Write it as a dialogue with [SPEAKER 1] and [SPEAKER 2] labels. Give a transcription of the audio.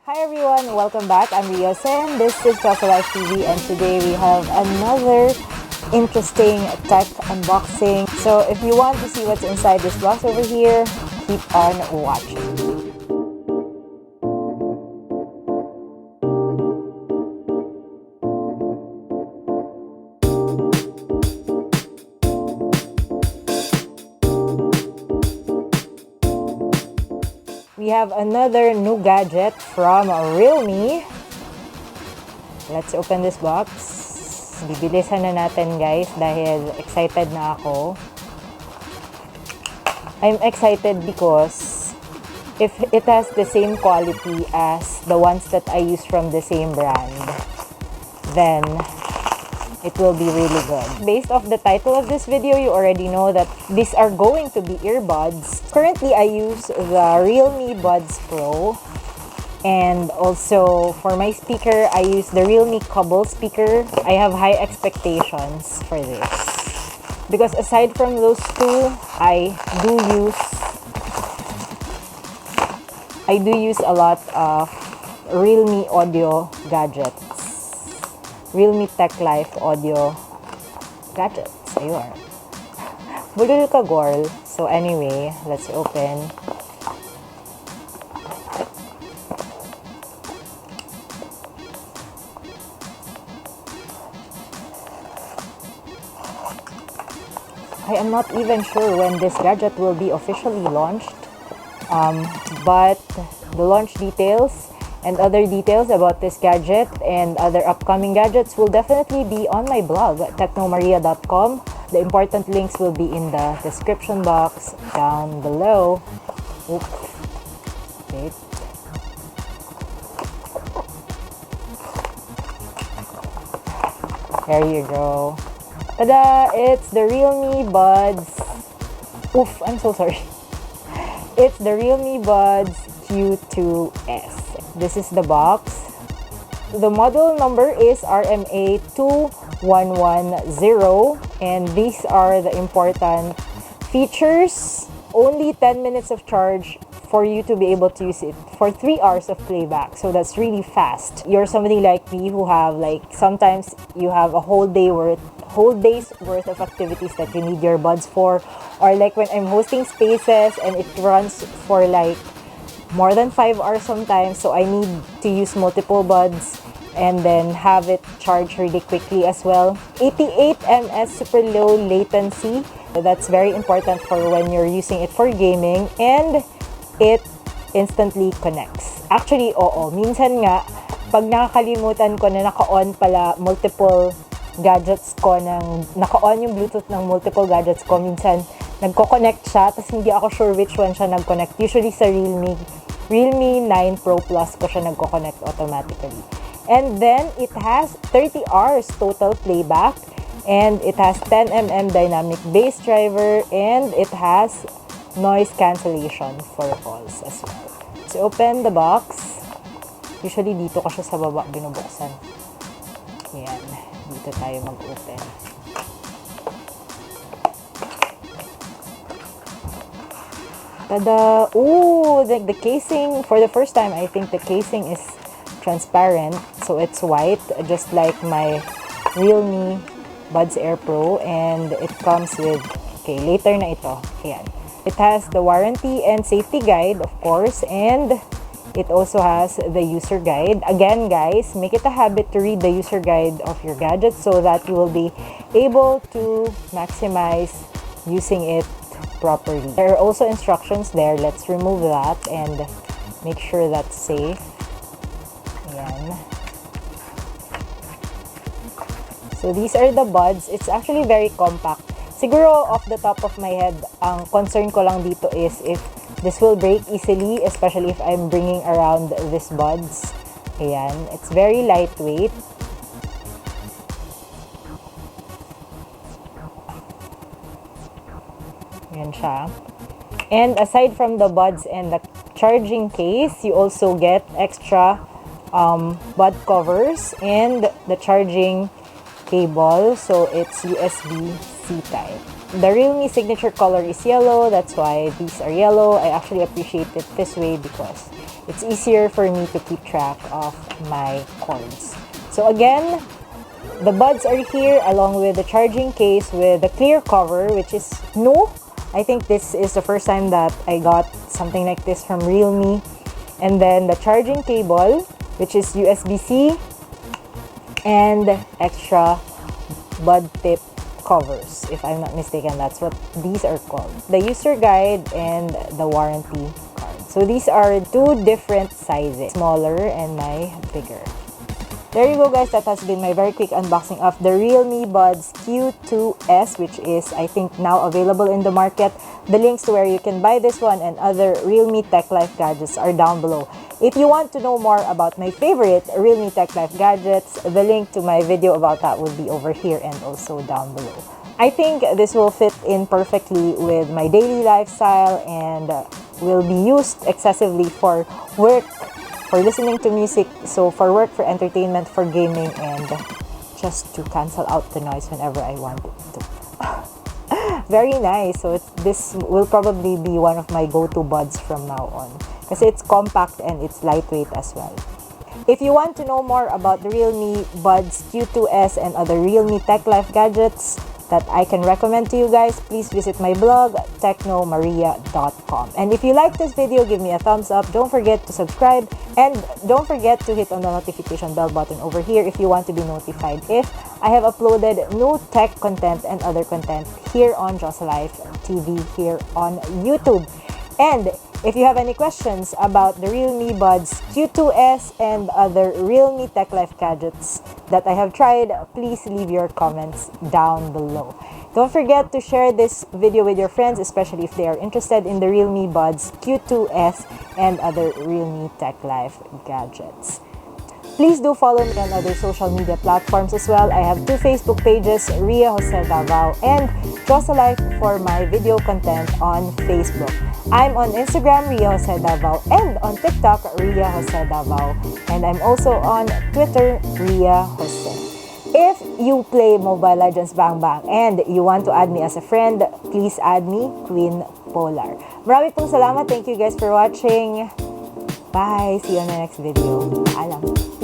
[SPEAKER 1] Hi everyone, welcome back. I'm Ria Jose and this is Diyosa Life TV, and today we have another interesting tech unboxing. So if you want to see what's inside this box over here, keep on watching. We have another new gadget from REALME. Let's open this box. Bibilisan na natin guys dahil excited na ako. I'm excited because if it has the same quality as the ones that I use from the same brand, then it will be really good. Based off the title of this video, you already know that these are going to be earbuds. Currently, I use the REALME Buds Pro. And also, for my speaker, I use the REALME Cobble speaker. I have high expectations for this. Because aside from those two, I do use a lot of REALME audio gadgets. REALME Tech Life audio gadgets. Ayun. Bulol ka, girl. So anyway, let's open. I am not even sure when this gadget will be officially launched, but the launch details and other details about this gadget and other upcoming gadgets will definitely be on my blog at technomaria.com. The important links will be in the description box down below. Oops. Wait. There you go. Tada! It's the REALME Buds. Oof, I'm so sorry. It's the REALME Buds Q2s. This is the box. The model number is RMA2110, and these are the important features. Only 10 minutes of charge for you to be able to use it for 3 hours of playback. So that's really fast. You're somebody like me who have sometimes you have a whole day's worth of activities that you need your buds for, or like when I'm hosting spaces and it runs for more than 5 hours sometimes, so I need to use multiple buds and then have it charge really quickly as well. 88 ms super low latency. That's very important for when you're using it for gaming, and it instantly connects. Actually, oo. Minsan nga, pag nakakalimutan ko na naka-on pala multiple gadgets ko, naka-on yung Bluetooth ng multiple gadgets ko, minsan nagko-connect siya, tapos hindi ako sure which one siya nag-connect. Usually sa REALME 9 Pro Plus ko siya nagko-connect automatically. And then, it has 30 hours total playback, and it has 10mm dynamic bass driver, and it has noise cancellation for calls as well. So, open the box. Usually, dito ko siya sa baba binubuksan. Ayan. Dito tayo mag-open. Tada! Ooh! The casing, for the first time, I think the casing is transparent. So, it's white, just like my REALME Buds Air Pro. And it comes with, okay, later na ito. Ayan. It has the warranty and safety guide, of course, and it also has the user guide. Again, guys, make it a habit to read the user guide of your gadget so that you will be able to maximize using it properly. There are also instructions there. Let's remove that and make sure that's safe. Ayan. So these are the buds. It's actually very compact. Siguro off the top of my head, ang concern ko lang dito is if this will break easily, especially if I'm bringing around this buds. Ayan. It's very lightweight. Ayan siya. And aside from the buds and the charging case, you also get extra bud covers and the charging cable. So it's USB-C type. The REALME signature color is yellow. That's why these are yellow. I actually appreciate it this way because it's easier for me to keep track of my cords. So again, the buds are here along with the charging case with the clear cover, which is new. I think this is the first time that I got something like this from Realme. And then the charging cable, which is USB-C, and extra bud tip covers. If I'm not mistaken, that's what these are called. The user guide and the warranty card. So these are two different sizes, smaller and my bigger. There you go guys, that has been my very quick unboxing of the REALME BUDS Q2s, which is I think now available in the market. The links to where you can buy this one and other Realme Tech Life gadgets are down below. If you want to know more about my favorite Realme Tech Life gadgets, the link to my video about that will be over here and also down below. I think this will fit in perfectly with my daily lifestyle and will be used excessively for work, for listening to music, so for work, for entertainment, for gaming, and just to cancel out the noise whenever I want it to. Very nice. So this will probably be one of my go-to buds from now on because it's compact and it's lightweight as well. If you want to know more about the REALME BUDS Q2s and other Realme Tech Life gadgets that I can recommend to you guys, please visit my blog, Technomaria.com. And if you like this video, give me a thumbs up. Don't forget to subscribe and don't forget to hit on the notification bell button over here if you want to be notified if I have uploaded new tech content and other content here on Diyosa Life TV here on YouTube. And if you have any questions about the REALME BUDS Q2s and other Realme Tech Life gadgets that I have tried, please leave your comments down below. Don't forget to share this video with your friends, especially if they are interested in the REALME BUDS Q2s and other Realme Tech Life gadgets. Please do follow me on other social media platforms as well. I have two Facebook pages, Ria Jose Davao and Diyosa Life for my video content on Facebook. I'm on Instagram, Ria Jose Davao, and on TikTok, Ria Jose Davao. And I'm also on Twitter, Ria Jose. If you play Mobile Legends Bang Bang and you want to add me as a friend, please add me, Queen Polar. Maraming pong salamat. Thank you guys for watching. Bye! See you on the next video. Paalam!